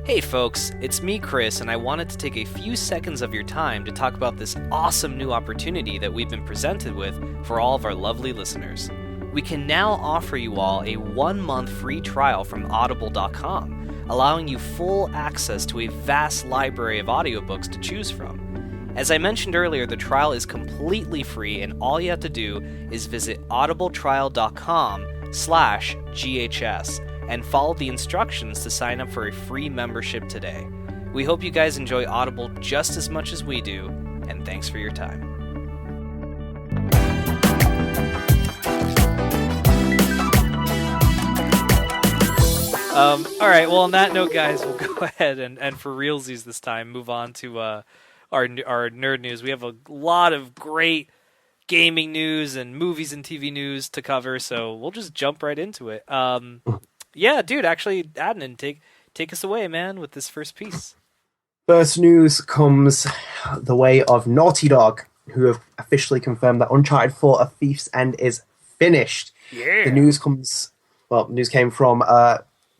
Hey folks, it's me Chris, and I wanted to take a few seconds of your time to talk about this awesome new opportunity that we've been presented with for all of our lovely listeners. We can now offer you all a 1-month free trial from audible.com, allowing you full access to a vast library of audiobooks to choose from. As I mentioned earlier, the trial is completely free, and all you have to do is visit audibletrial.com/GHS and follow the instructions to sign up for a free membership today. We hope you guys enjoy Audible just as much as we do, and thanks for your time. Alright, well on that note guys, we'll go ahead and for realsies this time, move on to our nerd news. We have a lot of great gaming news and movies and TV news to cover, so we'll just jump right into it. Yeah, dude, actually, Adnan, take us away, man, with this first piece. First news comes the way of Naughty Dog, who have officially confirmed that Uncharted 4: A Thief's End is finished. Yeah. The news came from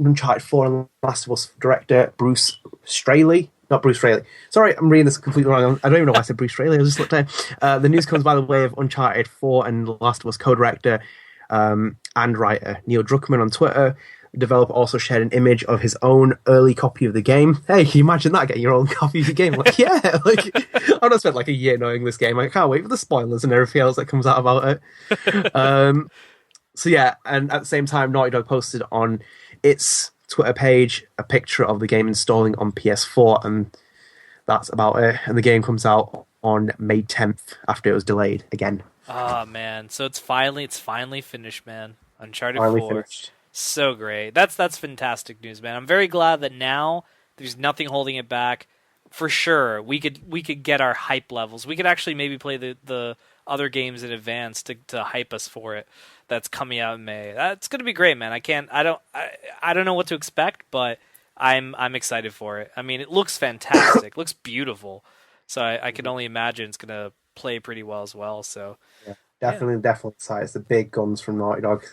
Uncharted 4 and Last of Us director Bruce Straley. Not Bruce Straley. Sorry, I'm reading this completely wrong. I don't even know why I said Bruce Straley. I just looked at it. The news comes by the way of Uncharted 4 and Last of Us co-director and writer Neil Druckmann on Twitter. The developer also shared an image of his own early copy of the game. Hey, can you imagine that, getting your own copy of the game? Like, yeah, like I've not spent like a year knowing this game. I can't wait for the spoilers and everything else that comes out about it. So yeah, and at the same time, Naughty Dog posted on its Twitter page a picture of the game installing on PS4, and that's about it. And the game comes out on May 10th after it was delayed again. Oh man, so it's finally finished, man. Uncharted Finally 4. finished. So great. That's fantastic news, man. I'm very glad that now there's nothing holding it back. For sure, we could get our hype levels. We could actually maybe play the other games in advance to hype us for it. That's coming out in May. That's gonna be great, man. I don't know what to expect, but I'm excited for it. I mean, it looks fantastic. It looks beautiful. So I can only imagine it's gonna play pretty well as well. So. Yeah. Definitely excited. It's the big guns from Naughty Dog.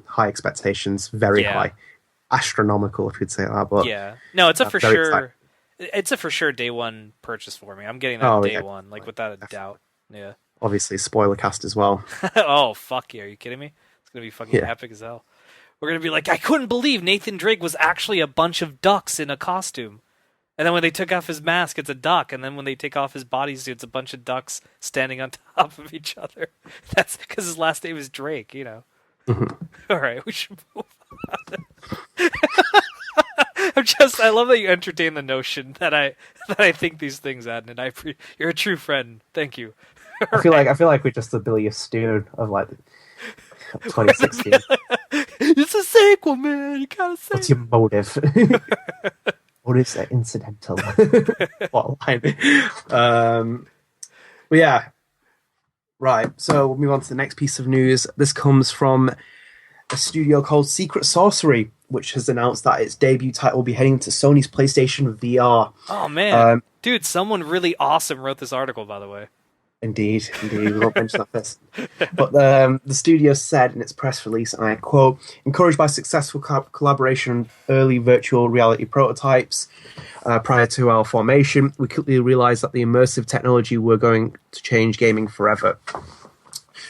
High expectations, very high, astronomical, if you'd say that. But yeah, no, it's a for sure. Exciting. It's a for sure day one purchase for me. I'm getting that day one, like without a doubt. Yeah. Obviously, spoiler cast as well. Oh fuck yeah! Are you kidding me? It's gonna be fucking epic as hell. We're gonna be like, I couldn't believe Nathan Drake was actually a bunch of ducks in a costume. And then when they took off his mask, it's a duck. And then when they take off his bodysuit, it's a bunch of ducks standing on top of each other. That's because his last name is Drake, you know. Mm-hmm. All right, we should move on. I love that you entertain the notion that I think these things, Adnan. You're a true friend. Thank you. I feel like we're just the Billy Stewart of like 2016. It's a sequel, man. You gotta say. What's your motive? Or is it incidental? What line? But yeah. Right, so we'll move on to the next piece of news. This comes from a studio called Secret Sorcery, which has announced that its debut title will be heading to Sony's PlayStation VR. Oh, man. Dude, someone really awesome wrote this article, by the way. Indeed. We won't mention that first. But the studio said in its press release, and I quote, encouraged by successful collaboration on early virtual reality prototypes prior to our formation, we quickly realized that the immersive technology were going to change gaming forever.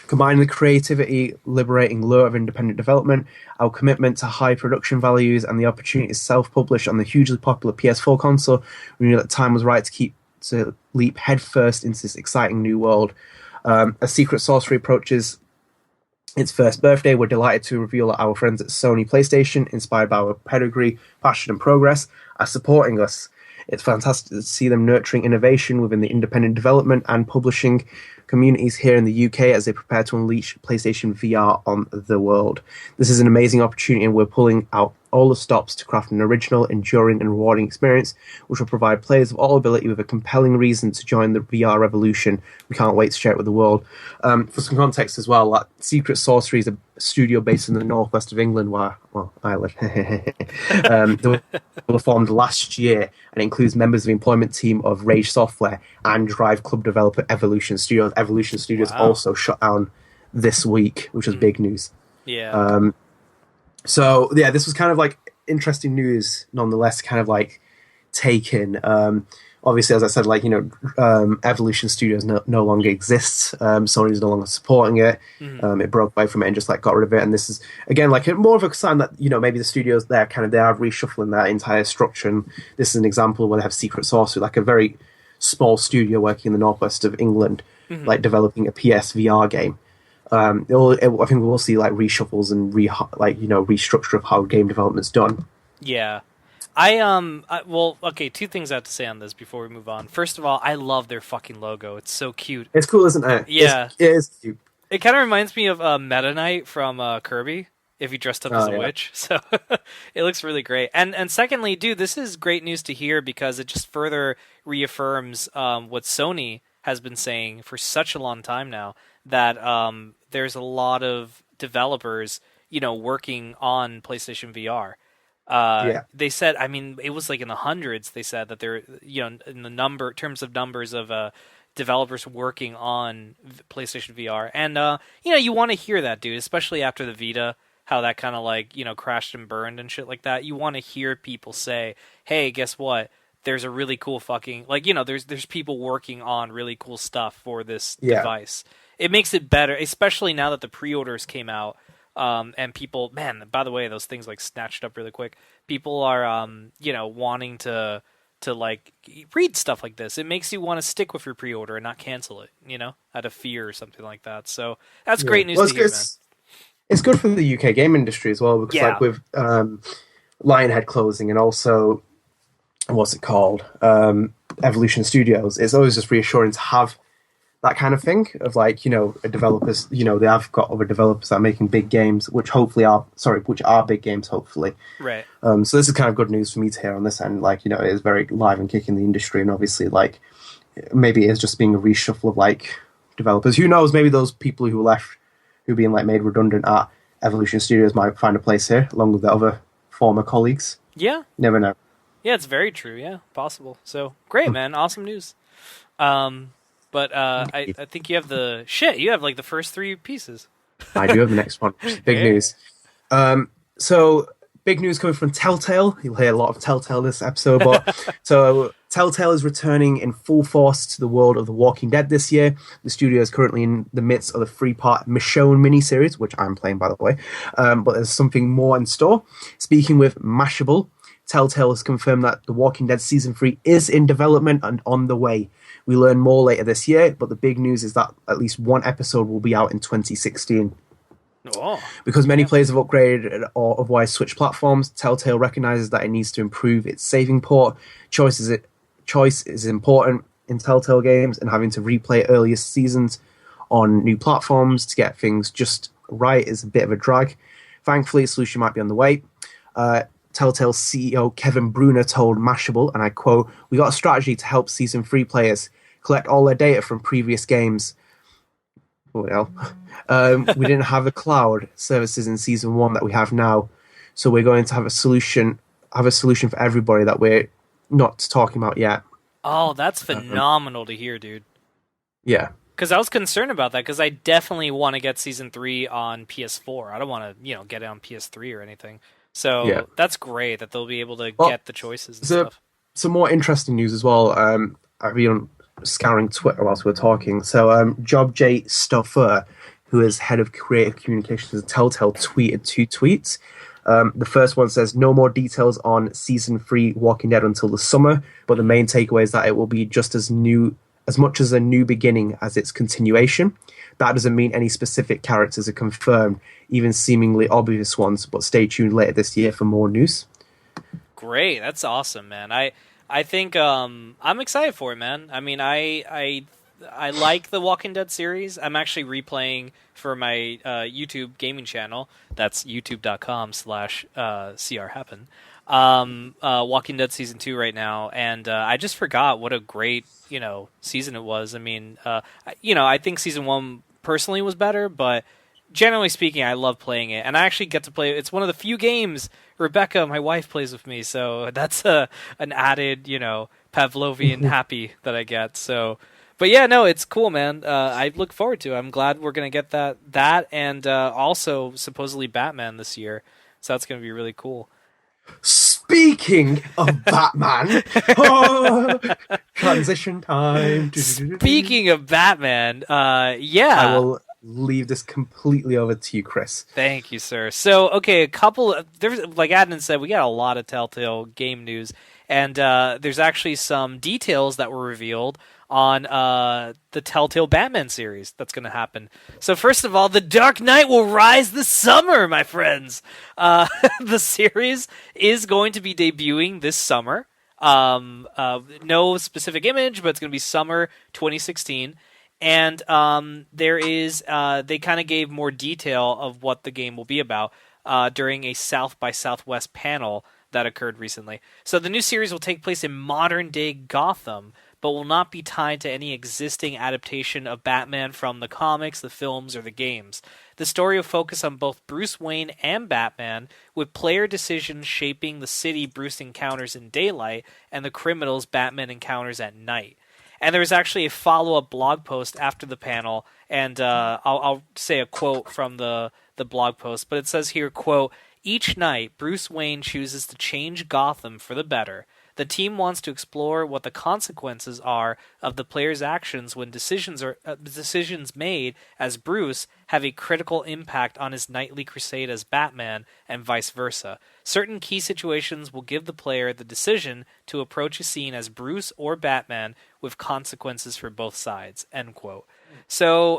Combining the creativity, liberating lure of independent development, our commitment to high production values, and the opportunity to self-publish on the hugely popular PS4 console, we knew that the time was right to leap headfirst into this exciting new world. As Secret Sorcery approaches its first birthday, we're delighted to reveal that our friends at Sony PlayStation, inspired by our pedigree, passion, and progress, are supporting us. It's fantastic to see them nurturing innovation within the independent development and publishing communities here in the UK as they prepare to unleash PlayStation VR on the world. This is an amazing opportunity, and we're pulling out all the stops to craft an original, enduring, and rewarding experience, which will provide players of all ability with a compelling reason to join the VR revolution. We can't wait to share it with the world. For some context as well, Secret Sorcery is a studio based in the northwest of England, where, well, I live. They were formed last year, and includes members of the employment team of Rage Software and Drive Club developer Evolution Studios. Evolution Studios also shut down this week, which was big news. Yeah. So yeah, this was kind of like interesting news nonetheless, kind of like taken. Obviously, as I said, Evolution Studios no longer exists. Sony's no longer supporting it. It broke away from it and just like got rid of it. And this is again like more of a sign that maybe the studios they are reshuffling their entire structure. And this is an example where they have Secret Source, like a very small studio working in the northwest of England, like developing a PSVR game. I think we will see like reshuffles and restructure of how game development's done. Yeah. Well, okay, two things I have to say on this before we move on. First of all, I love their fucking logo. It's so cute. It's cool, isn't it? Yeah. It is cute. It kind of reminds me of Meta Knight from Kirby, if he dressed up as a witch. So it looks really great. And secondly, dude, this is great news to hear because it just further reaffirms what Sony has been saying for such a long time now, that there's a lot of developers, working on PlayStation VR. They said, I mean, it was like in the hundreds. They said that they're, in the terms of numbers of developers working on PlayStation VR, and you want to hear that, dude, especially after the Vita, how that kind of like crashed and burned and shit like that. You want to hear people say, "Hey, guess what? There's a really cool fucking there's people working on really cool stuff for this device." It makes it better, especially now that the pre-orders came out. And people, man, by the way, those things like snatched up really quick. People are, wanting to like read stuff like this. It makes you want to stick with your pre-order and not cancel it, out of fear or something like that. So that's great news to hear, man. It's good for the UK game industry as well because, like, with Lionhead closing and also what's it called, Evolution Studios, it's always just reassuring to have that kind of thing of like, developers, they have got other developers that are making big games, which are big games, hopefully. Right. So this is kind of good news for me to hear on this end. Like, it is very live and kicking the industry. And obviously, like, maybe it is just being a reshuffle of like developers. Who knows? Maybe those people who left, who being like made redundant at Evolution Studios might find a place here along with their other former colleagues. Yeah. Never know. Yeah, it's very true. Yeah, possible. So great, man. Awesome news. But I think you have you have like the first three pieces. I do have the next one. Big news. So big news coming from Telltale. You'll hear a lot of Telltale this episode, but so Telltale is returning in full force to the world of The Walking Dead this year. The studio is currently in the midst of the 3-part Michonne miniseries, which I'm playing, by the way. But there's something more in store. Speaking with Mashable, Telltale has confirmed that The Walking Dead Season 3 is in development and on the way. We learn more later this year, but the big news is that at least one episode will be out in 2016. Oh, because many players have upgraded or otherwise switched platforms, Telltale recognizes that it needs to improve its saving port. Choice is important in Telltale games, and having to replay earlier seasons on new platforms to get things just right is a bit of a drag. Thankfully, a solution might be on the way. Telltale CEO Kevin Bruner told Mashable, and I quote, "We got a strategy to help Season 3 players collect all their data from previous games." Well, we didn't have the cloud services in Season 1 that we have now, so we're going to have a solution for everybody that we're not talking about yet. Oh, that's phenomenal to hear, dude. Yeah. Because I was concerned about that, because I definitely want to get Season 3 on PS4. I don't want to, get it on PS3 or anything. So that's great that they'll be able to get the choices and stuff. Some more interesting news as well. I've been scouring Twitter whilst we were talking. So Job J. Stoffer, who is head of creative communications at Telltale, tweeted 2 tweets. The first one says, "No more details on Season 3 Walking Dead until the summer, but the main takeaway is that it will be just as much as a new beginning as its continuation. That doesn't mean any specific characters are confirmed, even seemingly obvious ones, but stay tuned later this year for more news." Great, that's awesome, man. I think I'm excited for it, man. I mean, I like the Walking Dead series. I'm actually replaying for my YouTube gaming channel. That's youtube.com/crhappen. Walking Dead Season 2 right now, and I just forgot what a great season it was. I mean, I think Season 1 personally was better, but generally speaking, I love playing it, and I actually get to play it. It's one of the few games Rebecca, my wife, plays with me, so that's an added Pavlovian happy that I get. So, but yeah, no, it's cool, man. I look forward to it. I'm glad we're gonna get that, and also supposedly Batman this year. So that's gonna be really cool. Speaking of Batman, oh, transition time. Speaking of Batman, I yeah. will leave this completely over to you, Chris. Thank you, sir. So, okay, a couple of there's like Adnan said, we got a lot of Telltale game news, and there's actually some details that were revealed on the Telltale Batman series that's going to happen. So, first of all, The Dark Knight will rise this summer, my friends. The series is going to be debuting this summer. No specific image, but it's going to be summer 2016. And there is they kind of gave more detail of what the game will be about during a South by Southwest panel that occurred recently. So the new series will take place in modern day Gotham, but will not be tied to any existing adaptation of Batman from the comics, the films, or the games. The story will focus on both Bruce Wayne and Batman, with player decisions shaping the city Bruce encounters in daylight and the criminals Batman encounters at night. And there was actually a follow-up blog post after the panel, and I'll say a quote from the blog post, but it says here, quote, "Each night, Bruce Wayne chooses to change Gotham for the better. The team wants to explore what the consequences are of the player's actions when decisions made as Bruce have a critical impact on his nightly crusade as Batman, and vice versa. Certain key situations will give the player the decision to approach a scene as Bruce or Batman with consequences for both sides." End quote. So,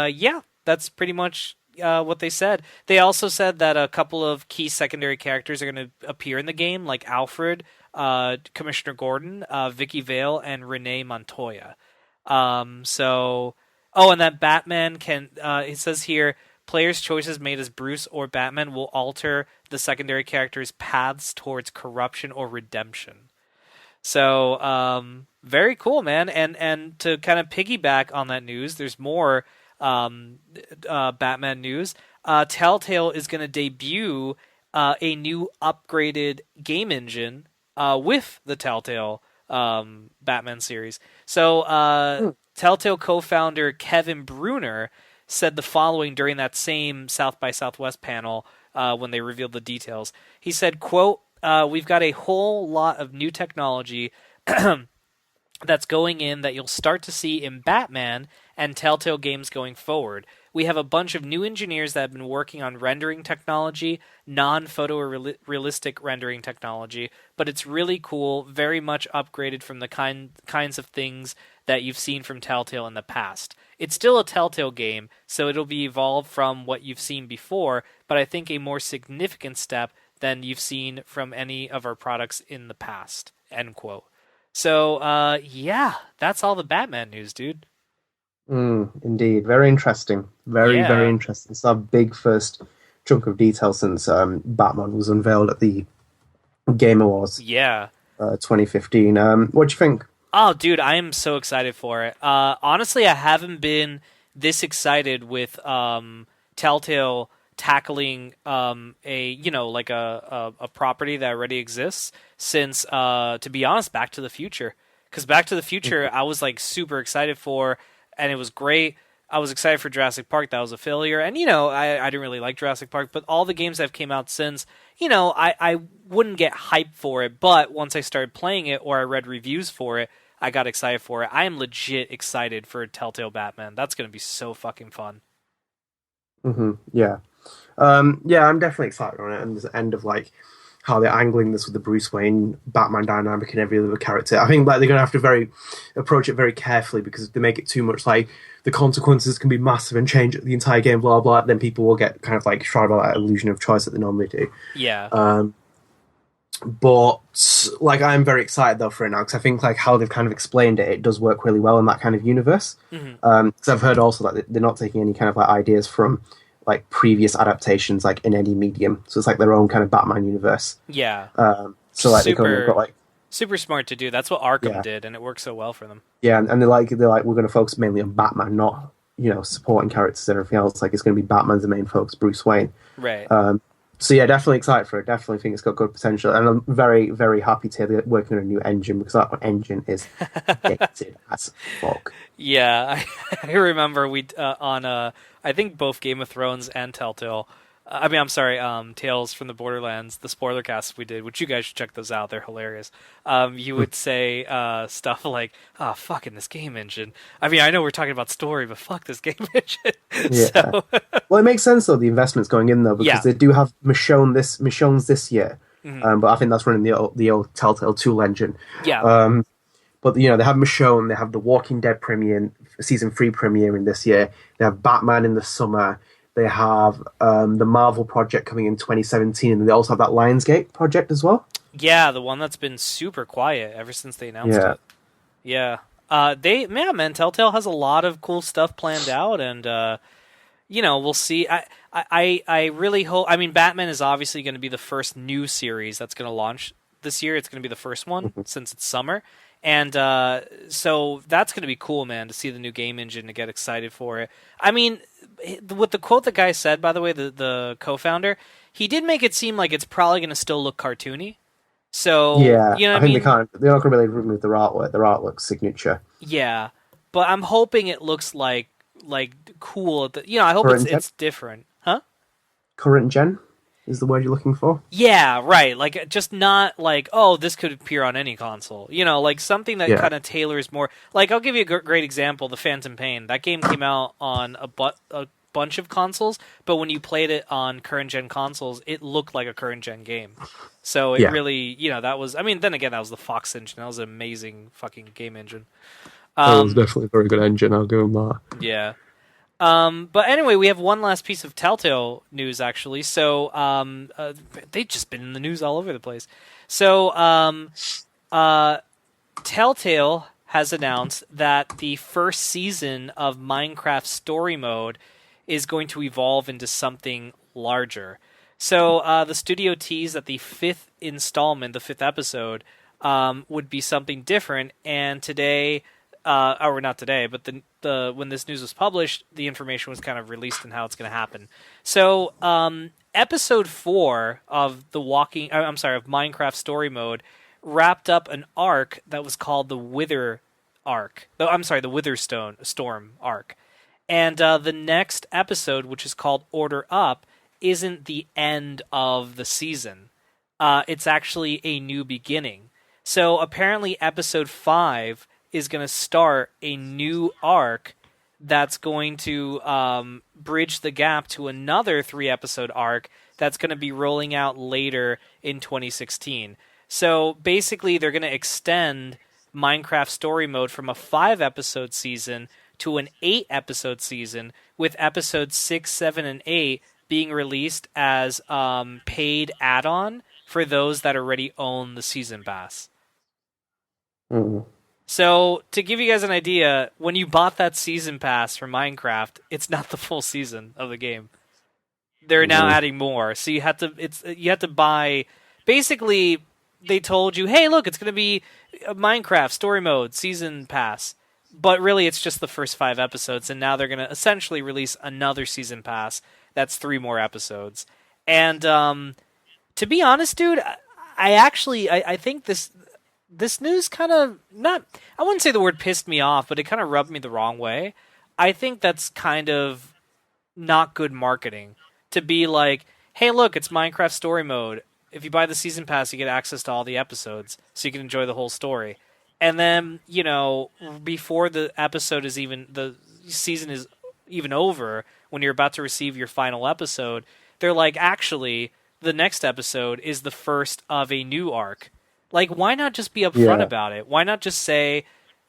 yeah, that's pretty much what they said. They also said that a couple of key secondary characters are going to appear in the game, like Alfred, Commissioner Gordon, Vicky Vale, and Renee Montoya. And that Batman can, it says here, players' choices made as Bruce or Batman will alter the secondary characters' paths towards corruption or redemption. So, very cool, man. And to kind of piggyback on that news, there's more Batman news. Telltale is going to debut a new upgraded game engine with the Telltale Batman series. So, Telltale co-founder Kevin Bruner said the following during that same South by Southwest panel when they revealed the details. He said, quote, "We've got a whole lot of new technology that's going in that you'll start to see in Batman and Telltale games going forward. We have a bunch of new engineers that have been working on rendering technology, non-photorealistic rendering technology, but it's really cool, very much upgraded from the kinds of things that you've seen from Telltale in the past. It's still a Telltale game, so it'll be evolved from what you've seen before, but I think a more significant step than you've seen from any of our products in the past." End quote. So, yeah, that's all the Batman news, dude. Indeed, very interesting. Very, very Yeah. interesting. It's our big first chunk of detail since Batman was unveiled at the Game Awards Yeah. 2015. What do you think? Oh, dude, I am so excited for it. Honestly, I haven't been this excited with Telltale tackling a property that already exists since, to be honest, Back to the Future. Because Back to the Future, I was like super excited for, and it was great. I was excited for Jurassic Park. That was a failure. And, I didn't really like Jurassic Park, but all the games that have came out since, I wouldn't get hyped for it. But once I started playing it or I read reviews for it, I got excited for it. I am legit excited for Telltale Batman. That's going to be so fucking fun. Yeah. Yeah, I'm definitely excited on it. And there's the end of like how they're angling this with the Bruce Wayne Batman dynamic and every other character. I think like they're gonna have to approach it very carefully, because if they make it too much like the consequences can be massive and change the entire game, blah blah, then people will get kind of like shrouded by that illusion of choice that they normally do. Yeah. But like I'm very excited though for it now, because I think like how they've kind of explained it, it does work really well in that kind of universe. Because I've heard also that they're not taking any kind of like ideas from like previous adaptations like in any medium, so it's like their own kind of Batman universe. Yeah. So like they've got like super smart to do. That's what Arkham Yeah. did, and it worked so well for them. Yeah, and they're like we're going to focus mainly on Batman, not supporting characters and everything else. Like it's going to be Batman's the main focus, Bruce Wayne. Right. So yeah, definitely excited for it. Definitely think it's got good potential, and I'm very, very happy to hear they're working on a new engine, because that engine is dated as fuck. Yeah, I remember we on I think both Game of Thrones and Telltale I mean, I'm sorry, Tales from the Borderlands, the spoiler casts we did, which you guys should check those out. They're hilarious. You would say stuff like, "Oh, fucking this game engine." I mean, I know we're talking about story, but fuck this game engine. Yeah. So, Well, it makes sense though, the investment's going in though, because yeah. they do have Michonne's this year, Mhm. but I think that's running the old Telltale Tool engine. Yeah. But they have Michonne, they have the Walking Dead premiere, season 3 premiering this year. They have Batman in the summer. They have the Marvel project coming in 2017, and they also have that Lionsgate project as well. Yeah, the one that's been super quiet ever since they announced Yeah. it. Yeah. Man, Telltale has a lot of cool stuff planned out, and we'll see. I really hope. I mean, Batman is obviously going to be the first new series that's going to launch this year. It's going to be the first one since it's summer, and so that's going to be cool, man, to see the new game engine, to get excited for it. I mean, with the quote the guy said, by the way, the co-founder, he did make it seem like it's probably going to still look cartoony. So Yeah, you know I what I think mean? they're not going to really remove their artwork signature. Yeah, but I'm hoping it looks like cool. I hope Current it's different, huh? Current gen is the word you're looking for. Yeah, right. Like, just not like, oh, this could appear on any console. Like something that Yeah. kind of tailors more. Like, I'll give you a great example: The Phantom Pain. That game came out on a bunch of consoles, but when you played it on current gen consoles, it looked like a current gen game. So it Yeah. really, that was. I mean, then again, that was the Fox engine. That was an amazing fucking game engine. That was definitely a very good engine, I'll give them that. Yeah. But anyway, we have one last piece of Telltale news, actually. So, they've just been in the news all over the place. So, Telltale has announced that the first season of Minecraft Story Mode is going to evolve into something larger. So, the studio teased that the fifth installment, the fifth episode, would be something different. And today, or not today, but when this news was published, the information was kind of released on how it's going to happen. So, episode 4 of of Minecraft Story Mode wrapped up an arc that was called the Wither arc. The Witherstone Storm arc. And the next episode, which is called Order Up, isn't the end of the season. It's actually a new beginning. So apparently episode 5 is going to start a new arc that's going to bridge the gap to another 3-episode arc that's going to be rolling out later in 2016. So basically they're going to extend Minecraft Story Mode from a 5-episode season to an 8-episode season, with episodes 6, 7, and 8 being released as paid add-on for those that already own the season pass. Mm. So, to give you guys an idea, when you bought that season pass for Minecraft, it's not the full season of the game. They're now adding more. So you had to buy. Basically, they told you, "Hey, look, it's going to be a Minecraft Story Mode season pass." But really, it's just the first 5 episodes, and now they're going to essentially release another season pass. That's 3 more episodes. And to be honest, dude, I think this news kind of I wouldn't say the word pissed me off, but it kind of rubbed me the wrong way. I think that's kind of not good marketing to be like, hey, look, it's Minecraft Story Mode. If you buy the season pass, you get access to all the episodes, so you can enjoy the whole story. And then, before the season is even over, when you're about to receive your final episode, they're like, actually, the next episode is the first of a new arc. Like, why not just be upfront about it? Why not just say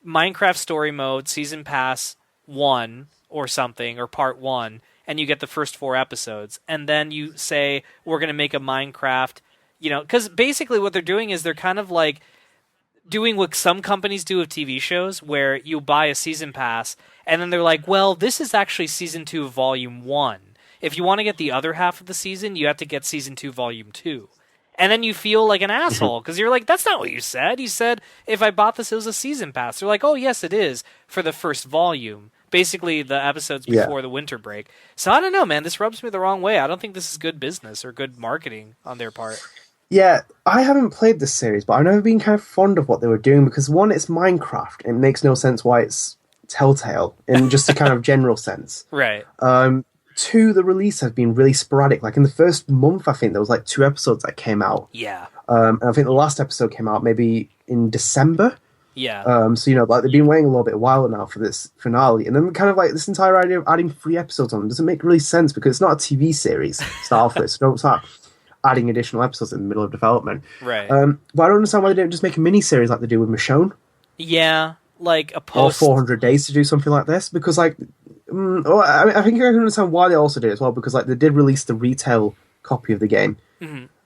Minecraft Story Mode Season Pass 1 or something, or Part 1, and you get the first 4 episodes. And then you say, we're going to make a Minecraft, because basically what they're doing is they're kind of like doing what some companies do with TV shows, where you buy a season pass, and then they're like, well, this is actually Season 2 Volume 1. If you want to get the other half of the season, you have to get Season 2 Volume 2. And then you feel like an asshole, because you're like, that's not what you said. You said, if I bought this, it was a season pass. They're like, oh, yes, it is, for the first volume. Basically, the episodes before the winter break. So I don't know, man. This rubs me the wrong way. I don't think this is good business or good marketing on their part. Yeah, I haven't played this series, but I've never been kind of fond of what they were doing, because one, it's Minecraft. It makes no sense why it's Telltale, in just a kind of general sense. Right. to the release has been really sporadic. Like in the first month, I think there was like 2 episodes that came out. Yeah. And I think the last episode came out maybe in December. Yeah. So like they've been waiting a little bit while now for this finale, and then kind of like this entire idea of adding 3 episodes on doesn't make really sense because it's not a TV series to start off with. So don't start adding additional episodes in the middle of development. Right. But I don't understand why they didn't just make a mini series like they do with Michonne. Yeah, like a Or post. 400 Days to do something like this because like, I think I can understand why they also did it as well because like they did release the retail copy of the game.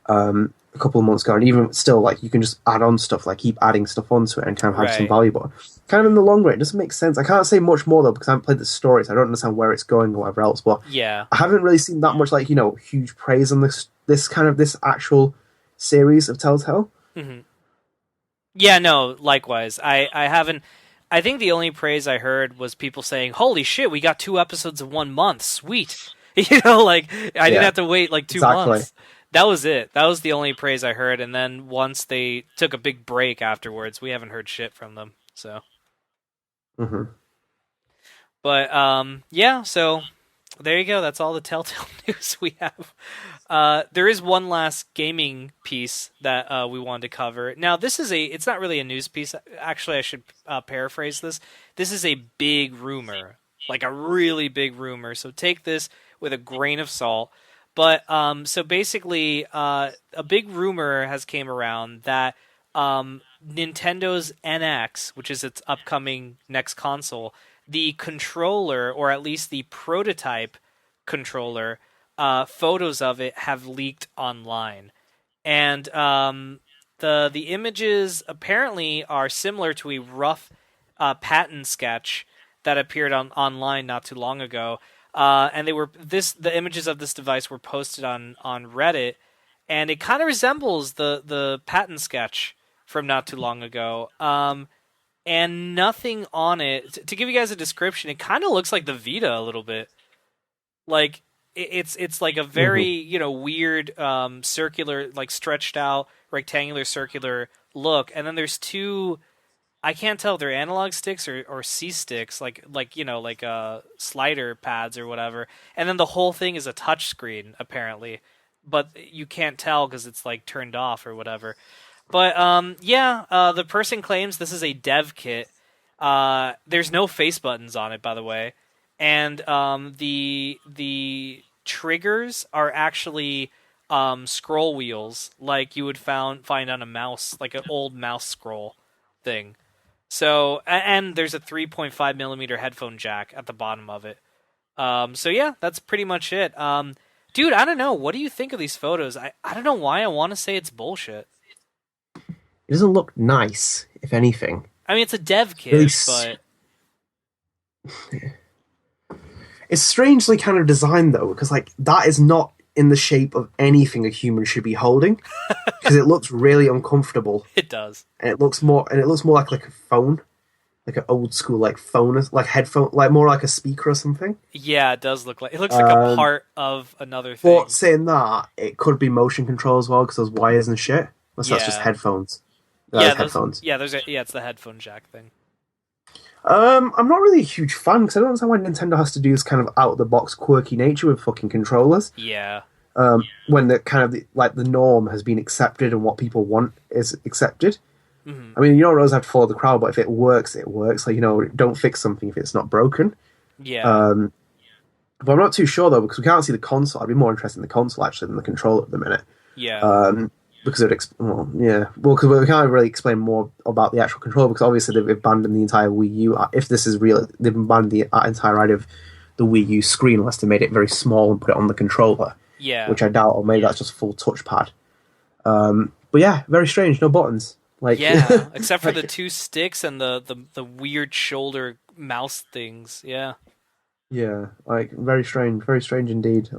A couple of months ago, and even still, like you can just add on stuff, like keep adding stuff onto it, and kind of have some Right. value. But kind of in the long run, it doesn't make sense. I can't say much more though because I haven't played the story, so I don't understand where it's going or whatever else. But Yeah. I haven't really seen that much, like huge praise on this actual series of Telltale. Yeah, no, likewise. I haven't. I think the only praise I heard was people saying, "Holy shit, we got 2 episodes in 1 month. Sweet." Like I didn't have to wait like 2 months. That was it. That was the only praise I heard. And then once they took a big break afterwards, we haven't heard shit from them. So, but yeah. So there you go. That's all the Telltale news we have. There is one last gaming piece that we wanted to cover. Now, it's not really a news piece. Actually, I should paraphrase this. This is a big rumor, like a really big rumor. So take this with a grain of salt. But so basically, a big rumor has came around that Nintendo's NX, which is its upcoming next console, the controller, or at least the prototype controller, photos of it have leaked online, and the images apparently are similar to a rough patent sketch that appeared online not too long ago. And the images of this device were posted on Reddit, and it kind of resembles the patent sketch from not too long ago. And nothing on it. To give you guys a description, it kind of looks like the Vita a little bit. Like it's like a very weird circular, like stretched out rectangular circular look, and then there's two. I can't tell if they're analog sticks or C sticks, like slider pads or whatever. And then the whole thing is a touch screen apparently, but you can't tell because it's like turned off or whatever. But the person claims this is a dev kit. There's no face buttons on it, by the way, and the triggers are actually scroll wheels, like you would find on a mouse, like an old mouse scroll thing. So, and there's a 3.5 millimeter headphone jack at the bottom of it. So yeah, that's pretty much it. Dude, I don't know. What do you think of these photos? I don't know why I want to say it's bullshit. It doesn't look nice, if anything. I mean, it's a dev kit, Really but it's strangely kind of designed though, because like that is not in the shape of anything a human should be holding, because it looks really uncomfortable. it does. And it looks more like a phone, like an old school like phone, like headphone, like more like a speaker or something. Yeah, it does look like it looks like a part of another thing. But saying that, it could be motion control as well because those wires and shit. Unless that's just headphones. Headphones. It's the headphone jack thing. I'm not really a huge fan because I don't understand why Nintendo has to do this kind of out of the box quirky nature with fucking controllers. Yeah. When the kind of the norm has been accepted and what people want is accepted. Mm-hmm. I mean, you don't always have to follow the crowd, but if it works, it works. Like, don't fix something if it's not broken. Yeah. But I'm not too sure though because we can't see the console. I'd be more interested in the console actually than the controller at the minute. Yeah. Because because we can't really explain more about the actual controller because obviously they've abandoned the entire Wii U. If this is real, they've abandoned the entire idea of the Wii U screen unless they made it very small and put it on the controller. Yeah. Which I doubt, or maybe that's just full touchpad. But yeah, very strange. No buttons. Like yeah, except for the two sticks and the weird shoulder mouse things. Yeah. Yeah, like very strange indeed.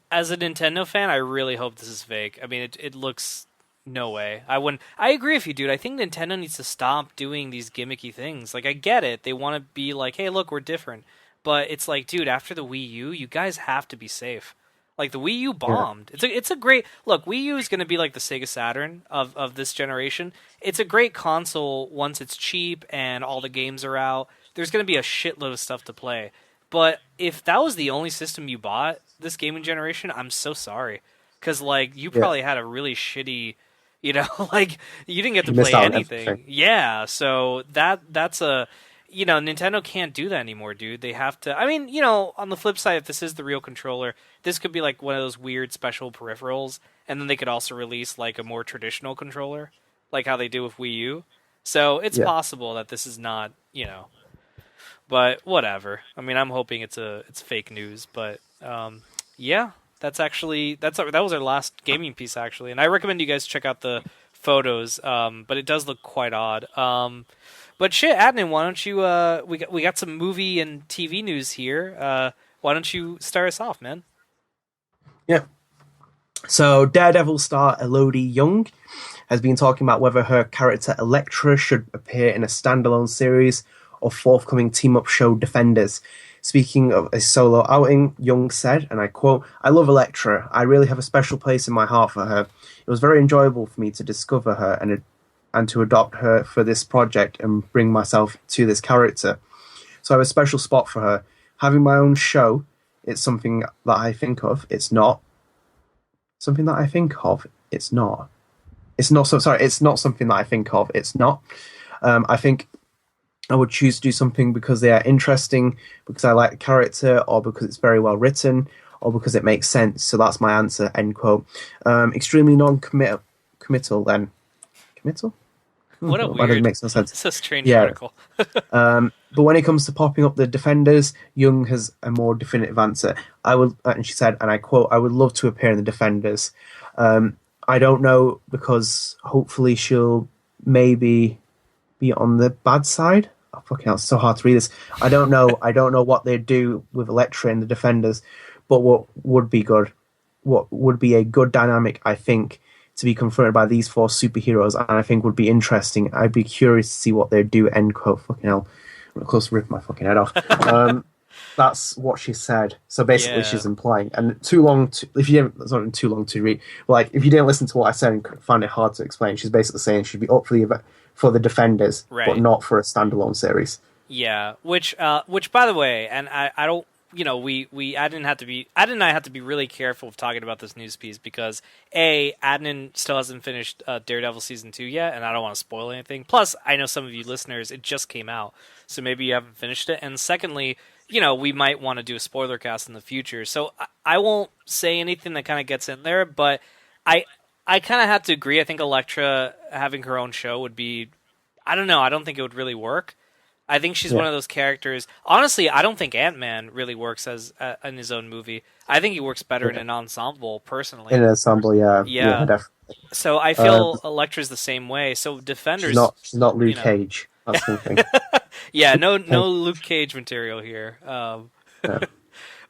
As a Nintendo fan, I really hope this is fake. I mean, it looks no way. I wouldn't. I agree with you, dude. I think Nintendo needs to stop doing these gimmicky things. Like, I get it. They want to be like, hey, look, we're different. But it's like, dude, after the Wii U, you guys have to be safe. Like, the Wii U bombed. Yeah. It's a great... Look, Wii U is going to be like the Sega Saturn of this generation. It's a great console once it's cheap and all the games are out. There's going to be a shitload of stuff to play. But if that was the only system you bought this gaming generation, I'm so sorry, because like you Yeah, probably had a really shitty, you know, like you didn't get to you missed play out on everything. anything. Yeah, so that's a, you know, Nintendo can't do that anymore, dude. They have to. I mean, you know, on the flip side, if this is the real controller, this could be like one of those weird special peripherals, and then they could also release like a more traditional controller, like how they do with Wii U. So it's Yeah, possible that this is not, you know, but whatever. I mean, I'm hoping it's fake news, but yeah, that was our last gaming piece actually, and I recommend you guys check out the photos. But it does look quite odd. But shit, Adnan, why don't you? We got some movie and TV news here. Why don't you start us off, man? yeah. So Daredevil star Elodie Young has been talking about whether her character Elektra should appear in a standalone series or forthcoming team-up show Defenders. Speaking of a solo outing, Young said, and I quote, "I love Elektra. I really have a special place in my heart for her. It was very enjoyable for me to discover her and to adopt her for this project and bring myself to this character. So I have a special spot for her. Having my own show, it's something that I think of. It's not something that I think of. It's not. It's not so sorry. It's not something that I think of. It's not. I think I would choose to do something because they are interesting, because I like the character, or because it's very well written, or because it makes sense. So that's my answer." End quote. Extremely non-committal. Then committal. What a That doesn't weird. make no sense. It's a strange Yeah. article. But when it comes to popping up the Defenders, Young has a more definitive answer. I would, and she said, and I quote, "I would love to appear in the Defenders. I don't know, because hopefully she'll maybe be on the bad side." Oh, fucking hell, it's so hard to read this. I don't know. I don't know what they'd do with Elektra in the Defenders, but what would be good, what would be a good dynamic, I think, to be confronted by these four superheroes, and I think would be interesting. I'd be curious to see what they'd do. End quote. Fucking hell, I'm close to ripping my fucking head off. That's what she said. So basically, Yeah. she's implying, and too long to, if you didn't, it's not too long to read. Like, if you didn't listen to what I said and find it hard to explain, she's basically saying she'd be up for the Defenders, but Right. not for a standalone series. Yeah, which by the way, and I don't, you know, Adnan and I have to be really careful of talking about this news piece because Adnan still hasn't finished Daredevil season 2 yet, and I don't want to spoil anything. Plus, I know some of you listeners, it just came out, so maybe you haven't finished it. And secondly, you know, we might want to do a spoiler cast in the future, so I won't say anything that kind of gets in there, but I I kind of have to agree. I think Elektra having her own show would be, I don't know, I don't think it would really work. I think she's Yeah. one of those characters. Honestly, I don't think Ant-Man really works as in his own movie. I think he works better in Yeah. an ensemble, personally. In an ensemble, yeah, Yeah. definitely. So I Uh, feel Elektra's the same way. So she's Defenders, not you Luke know, Cage. That's one thing. yeah, no Luke Cage material here. Yeah.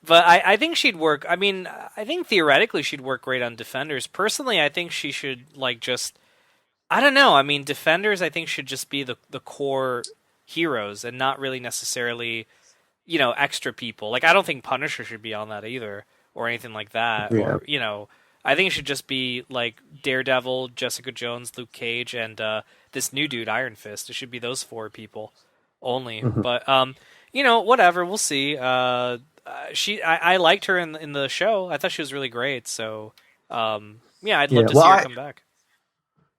But I think she'd work. I mean, I think theoretically she'd work great on Defenders. Personally, I think she should like just. I don't know. I mean, Defenders, I think should just be the core heroes and not really necessarily, you know, extra people. Like I don't think Punisher should be on that either or anything like that. Yeah. Or you know, I think it should just be like Daredevil, Jessica Jones, Luke Cage, and this new dude, Iron Fist. It should be those four people only. Mhm. But you know, whatever. We'll see. I liked her in the show. I thought she was really great. So yeah, I'd love Yeah. to Well, see her come back.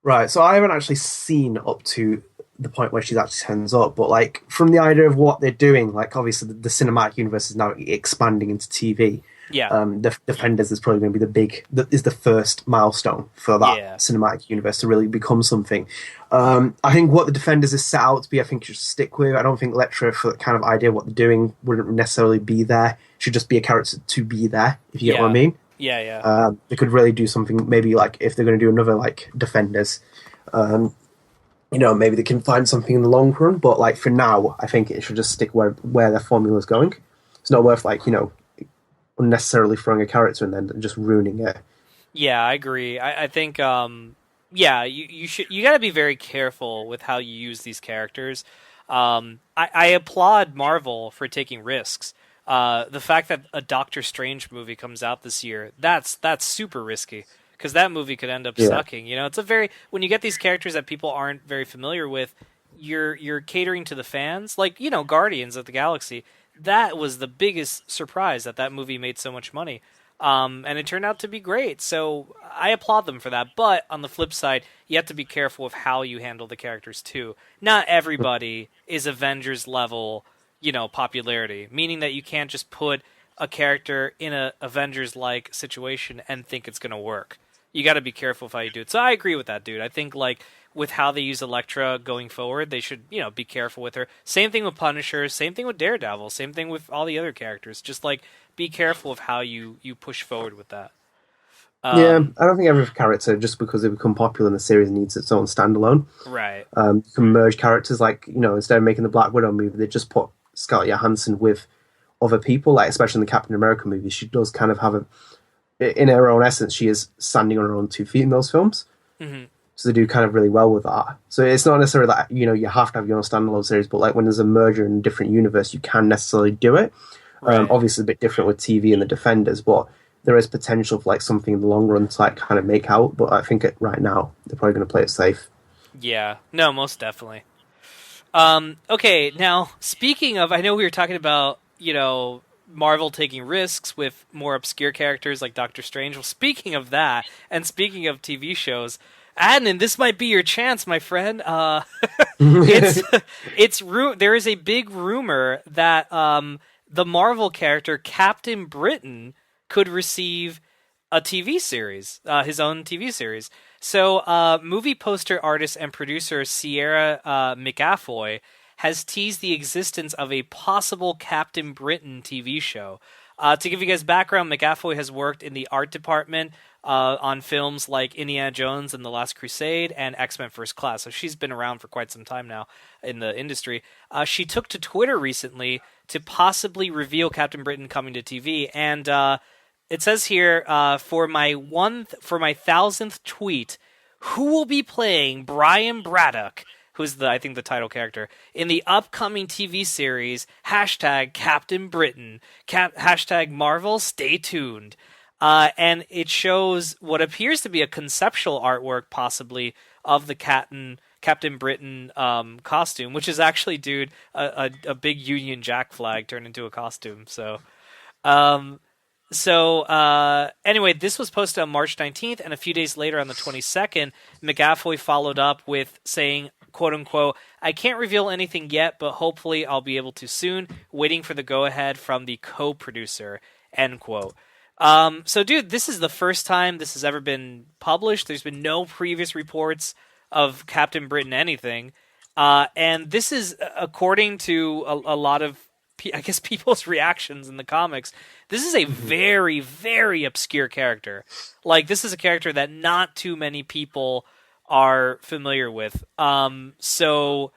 right. So I haven't actually seen up to the point where she actually turns up, but like from the idea of what they're doing, like obviously the cinematic universe is now expanding into TV. Yeah. The Defenders is probably going to be is the first milestone for that Yeah. cinematic universe to really become something. I think what the Defenders is set out to be, I think you should stick with. I don't think Elektra, for that kind of idea of what they're doing, wouldn't necessarily be there. Should just be a character to be there, if you get what I mean. Yeah, yeah. They could really do something, maybe like if they're going to do another like Defenders, you know, maybe they can find something in the long run. But like for now, I think it should just stick where their formula is going. It's not worth like, you know, unnecessarily throwing a character and then just ruining it. Yeah, I agree. I think yeah, you got to be very careful with how you use these characters. I applaud Marvel for taking risks. The fact that a Doctor Strange movie comes out this year, that's super risky because that movie could end up Yeah. sucking. You know, it's a very when you get these characters that people aren't very familiar with, you're catering to the fans. Like, you know, Guardians of the Galaxy. that was the biggest surprise that that movie made so much money. And it turned out to be great. So I applaud them for that. But on the flip side, you have to be careful of how you handle the characters too. Not everybody is Avengers level, popularity, meaning that you can't just put a character in a Avengers like situation and think it's going to work. You got to be careful of how you do it. So I agree with that, dude. I think like with how they use Elektra going forward, they should, be careful with her. Same thing with Punisher, same thing with Daredevil, same thing with all the other characters. Just like be careful of how you push forward with that. Yeah, I don't think every character, just because they become popular in the series, needs its own standalone. Right. You can merge characters, like, instead of making the Black Widow movie, they just put Scarlett Johansson with other people, like especially in the Captain America movie. She does kind of have in her own essence, she is standing on her own 2 feet in those films. Mm-hmm. So they do kind of really well with that. So it's not necessarily that, you have to have your own standalone series, but like when there's a merger in a different universe, you can necessarily do it. Right. Obviously a bit different with TV and the Defenders, but there is potential for like something in the long run to like kind of make out. But I think right now they're probably going to play it safe. Yeah. No, most definitely. Okay, now speaking of, I know we were talking about, Marvel taking risks with more obscure characters like Doctor Strange. Well, speaking of that, and speaking of TV shows, Adnan, this might be your chance, my friend. There is a big rumor that the Marvel character Captain Britain could receive a TV series, his own TV series. So, movie poster artist and producer Sierra McAvoy has teased the existence of a possible Captain Britain TV show. To give you guys background, McAvoy has worked in the art department on films like Indiana Jones and The Last Crusade and X-Men First Class. So she's been around for quite some time now in the industry. She took to Twitter recently to possibly reveal Captain Britain coming to TV, and it says here, for my 1,000th tweet, who will be playing Brian Braddock, who's I think the title character, in the upcoming TV series, #Captain Britain, #Marvel, stay tuned. And it shows what appears to be a conceptual artwork, possibly, of the Captain Britain costume, which is actually, dude, a big Union Jack flag turned into a costume, so... Anyway, this was posted on March 19th, and a few days later on the 22nd, McAvoy followed up with saying, quote unquote, I can't reveal anything yet, but hopefully I'll be able to soon, waiting for the go-ahead from the co-producer, end quote. So dude, this is the first time this has ever been published. There's been no previous reports of Captain Britain anything. And this is, according to a lot of, I guess, people's reactions in the comics, this is a very, very obscure character. Like, this is a character that not too many people are familiar with. So,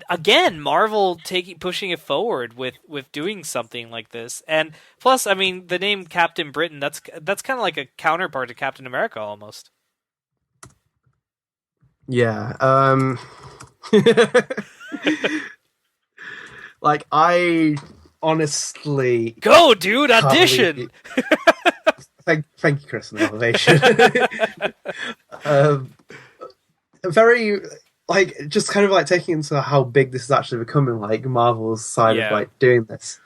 again, Marvel pushing it forward with doing something like this. And plus, I mean, the name Captain Britain, that's kind of like a counterpart to Captain America almost. Yeah. Like, I honestly... Go, dude! Audition! Thank you, Chris, for the elevation. Very, like, just kind of, like, taking into how big this is actually becoming, like, Marvel's side of, like, doing this.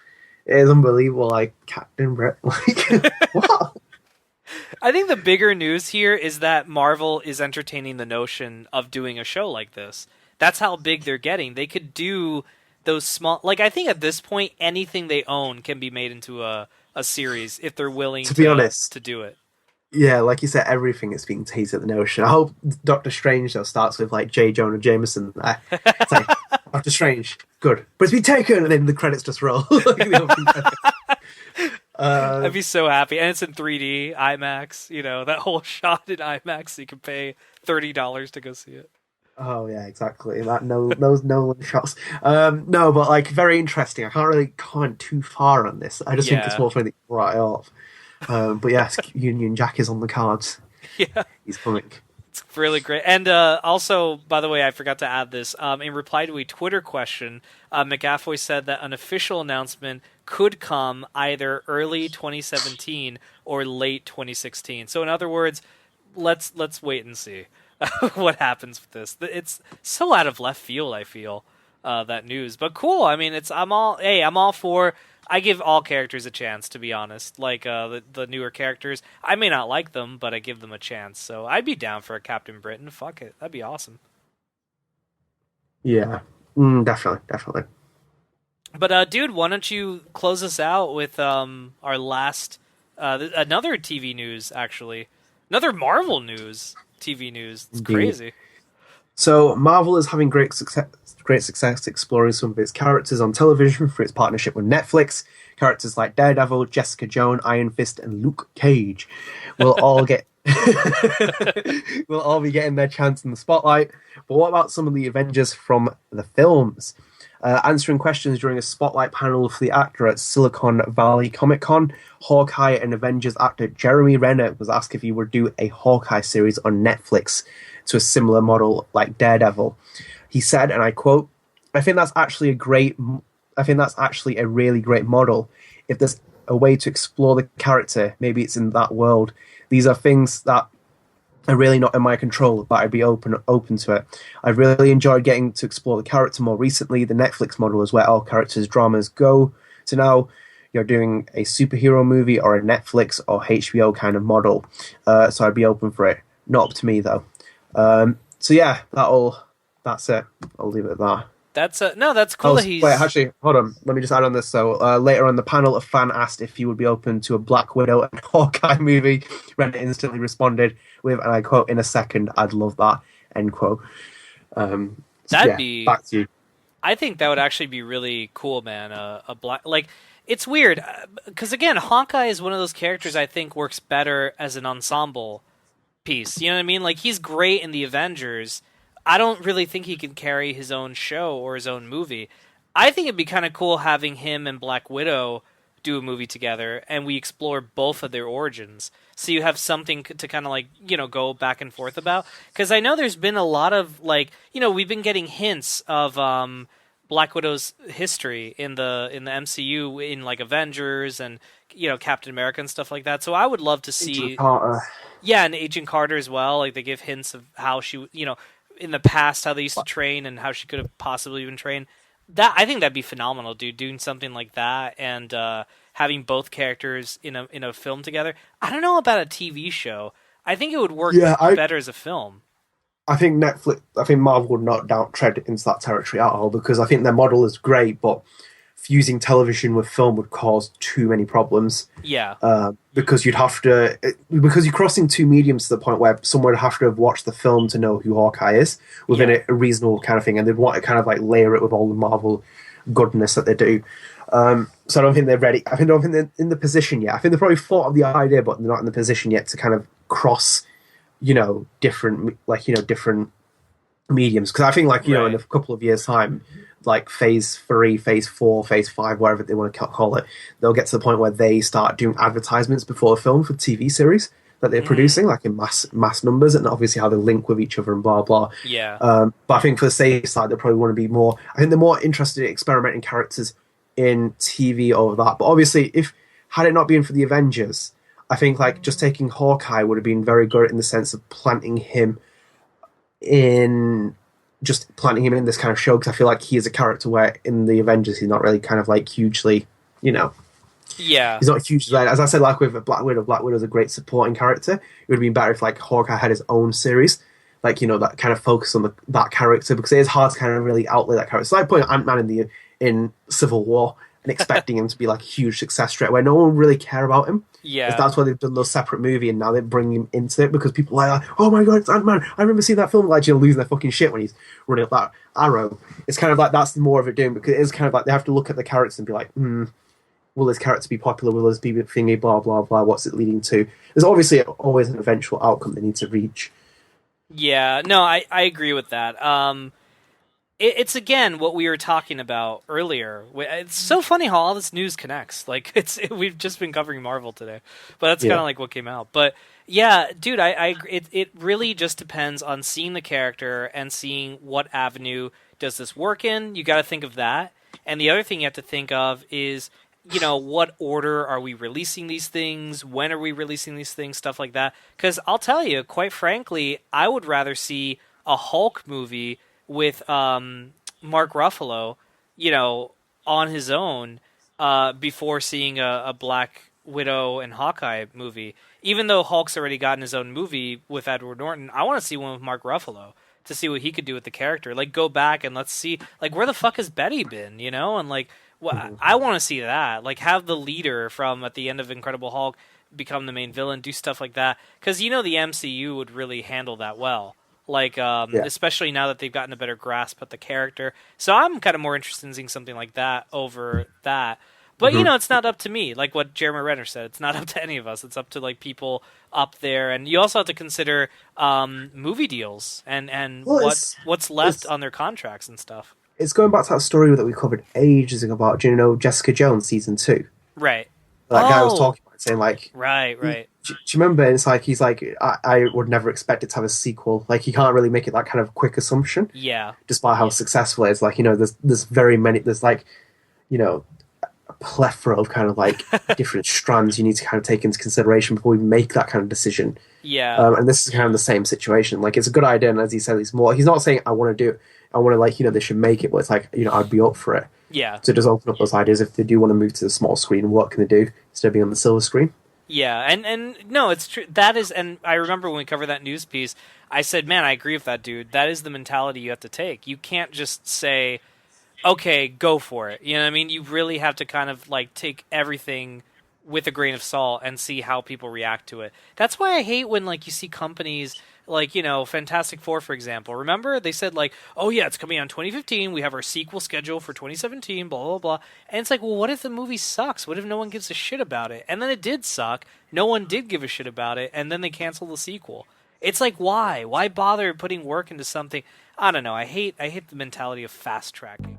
It is unbelievable, like, Captain Britain, like, what? I think the bigger news here is that Marvel is entertaining the notion of doing a show like this. That's how big they're getting. They could do... those small, like, I think at this point anything they own can be made into a series if they're willing to be honest to do it. Yeah, like you said, everything is being teased at the notion. I hope Doctor Strange though starts with like J. Jonah Jameson there. It's like, Doctor Strange, good, but it's been taken, and then the credits just roll. I'd be so happy, and it's in 3D IMAX. That whole shot in IMAX, so you can pay $30 to go see it. Oh yeah, exactly. Those Nolan shots. No, but like very interesting. I can't really comment too far on this. I just think it's more funny right off. But yes, Union Jack is on the cards. Yeah, he's coming. It's really great. And also, by the way, I forgot to add this. In reply to a Twitter question, McAvoy said that an official announcement could come either early 2017 or late 2016. So in other words, let's wait and see what happens with this. It's so out of left field, I feel. that news. But cool. I mean, I'm all for. I give all characters a chance, to be honest. Like the newer characters, I may not like them, but I give them a chance. So I'd be down for a Captain Britain. Fuck it, that'd be awesome. Yeah, definitely, definitely. But dude, why don't you close us out with our last another TV news actually, another Marvel news TV news. It's Indeed. crazy. So Marvel is having great success exploring some of its characters on television through its partnership with Netflix. Characters like Daredevil, Jessica Jones, Iron Fist, and Luke Cage will all get will all be getting their chance in the spotlight. But what about some of the Avengers from the films? Answering questions during a spotlight panel for the actor at Silicon Valley Comic Con, Hawkeye and Avengers actor Jeremy Renner was asked if he would do a Hawkeye series on Netflix to a similar model like Daredevil. He said, and I quote, I think that's actually a really great model. If there's a way to explore the character, maybe it's in that world. These are things that are really not in my control, but I'd be open to it. I've really enjoyed getting to explore the character more recently. The Netflix model is where all characters' dramas go to now. You're doing a superhero movie or a Netflix or HBO kind of model. So I'd be open for it. Not up to me, though. So yeah, that's it. I'll leave it at that. That's no, that's cool. That he's Wait, actually, hold on. Let me just add on this. So later on the panel, a fan asked if he would be open to a Black Widow and Hawkeye movie. Renner instantly responded with, and I quote, "In a second, I'd love that." End quote. That'd be back to you. I think that would actually be really cool, man. A black like it's weird because again, Hawkeye is one of those characters I think works better as an ensemble piece. You know what I mean? Like he's great in the Avengers. I don't really think he can carry his own show or his own movie. I think it'd be kind of cool having him and Black Widow do a movie together and we explore both of their origins. So you have something to kind of like, go back and forth about. Because I know there's been a lot of like, we've been getting hints of Black Widow's history in the MCU in like Avengers and Captain America and stuff like that. So I would love to see yeah, and Agent Carter as well. Like they give hints of how she, in the past how they used to train and how she could have possibly been trained. That I think that'd be phenomenal, dude. Doing something like that and having both characters in a film together. I don't know about a TV show. I think it would work better as a film. I think Marvel would not tread into that territory at all because I think their model is great, but fusing television with film would cause too many problems. Yeah. Because you're crossing two mediums to the point where someone would have to have watched the film to know who Hawkeye is within a reasonable kind of thing, and they'd want to kind of like layer it with all the Marvel goodness that they do. So I don't think they're ready. I don't think they're in the position yet. I think they've probably thought of the idea, but they're not in the position yet to kind of cross, different mediums. Because I think in a couple of years' time, like phase 3, phase 4, phase 5, whatever they want to call it, they'll get to the point where they start doing advertisements before a film for TV series that they're producing, like in mass numbers, and obviously how they link with each other and blah blah. Yeah. But I think for the safe side, they probably want to be more. I think they're more interested in experimenting characters in TV over that. But obviously, had it not been for the Avengers, I think like just taking Hawkeye would have been very good in the sense of planting him in this kind of show, because I feel like he is a character where in the Avengers he's not really kind of like hugely, yeah, he's not hugely, as I said, like with Black Widow's a great supporting character. It would have been better if like Hawkeye had his own series, like that kind of focus on that character, because it is hard to kind of really outlay that character. It's like putting Ant-Man in Civil War and expecting him to be like a huge success straight away. No one really care about him. Yeah, that's why they've done those separate movie, and now they bring him into it because people are like, oh my god, it's Ant-Man. I remember seeing that film, like losing their fucking shit when he's running up that arrow. It's kind of like that's more of it doing, because it is kind of like they have to look at the characters and be like, will this character be popular? Will this be thingy? Blah blah blah. What's it leading to? There's obviously always an eventual outcome they need to reach. Yeah, no, I agree with that. It's again what we were talking about earlier. It's so funny how all this news connects. Like we've just been covering Marvel today, but that's kind of like what came out. But yeah, dude, I agree. It really just depends on seeing the character and seeing what avenue does this work in. You got to think of that, and the other thing you have to think of is what order are we releasing these things? When are we releasing these things? Stuff like that. Because I'll tell you, quite frankly, I would rather see a Hulk movie with Mark Ruffalo, on his own, before seeing a Black Widow and Hawkeye movie. Even though Hulk's already gotten his own movie with Edward Norton, I want to see one with Mark Ruffalo to see what he could do with the character. Like, go back and let's see, like, where the fuck has Betty been, And, like, I want to see that. Like, have the leader from at the end of Incredible Hulk become the main villain, do stuff like that. Because, the MCU would really handle that well. Like, especially now that they've gotten a better grasp at the character. So I'm kind of more interested in seeing something like that over that. But, it's not up to me. Like what Jeremy Renner said, it's not up to any of us. It's up to, like, people up there. And you also have to consider movie deals and what's left on their contracts and stuff. It's going back to that story that we covered ages ago about, Jessica Jones season 2? Right. That guy was talking about it, saying, like... Right. Do you remember? It's like, he's like, I would never expect it to have a sequel. Like, you can't really make it that kind of quick assumption. Yeah. Despite how successful it is. Like, there's very many... There's, like, a plethora of kind of, like, different strands you need to kind of take into consideration before we make that kind of decision. Yeah. And this is kind of the same situation. Like, it's a good idea, and as he said, he's not saying, I want to do it. I want to, like, they should make it, but it's like, I'd be up for it. Yeah. So just open up those ideas. If they do want to move to the small screen, what can they do instead of being on the silver screen? Yeah, and no, it's true. That is, and I remember when we covered that news piece, I said, man, I agree with that dude. That is the mentality you have to take. You can't just say, okay, go for it. You know what I mean? You really have to kind of, like, take everything with a grain of salt and see how people react to it. That's why I hate when, like, you see companies... Like, Fantastic Four, for example. Remember? They said, like, oh, yeah, it's coming out in 2015. We have our sequel schedule for 2017, blah, blah, blah. And it's like, well, what if the movie sucks? What if no one gives a shit about it? And then it did suck. No one did give a shit about it. And then they canceled the sequel. It's like, why? Why bother putting work into something? I don't know. I hate the mentality of fast tracking.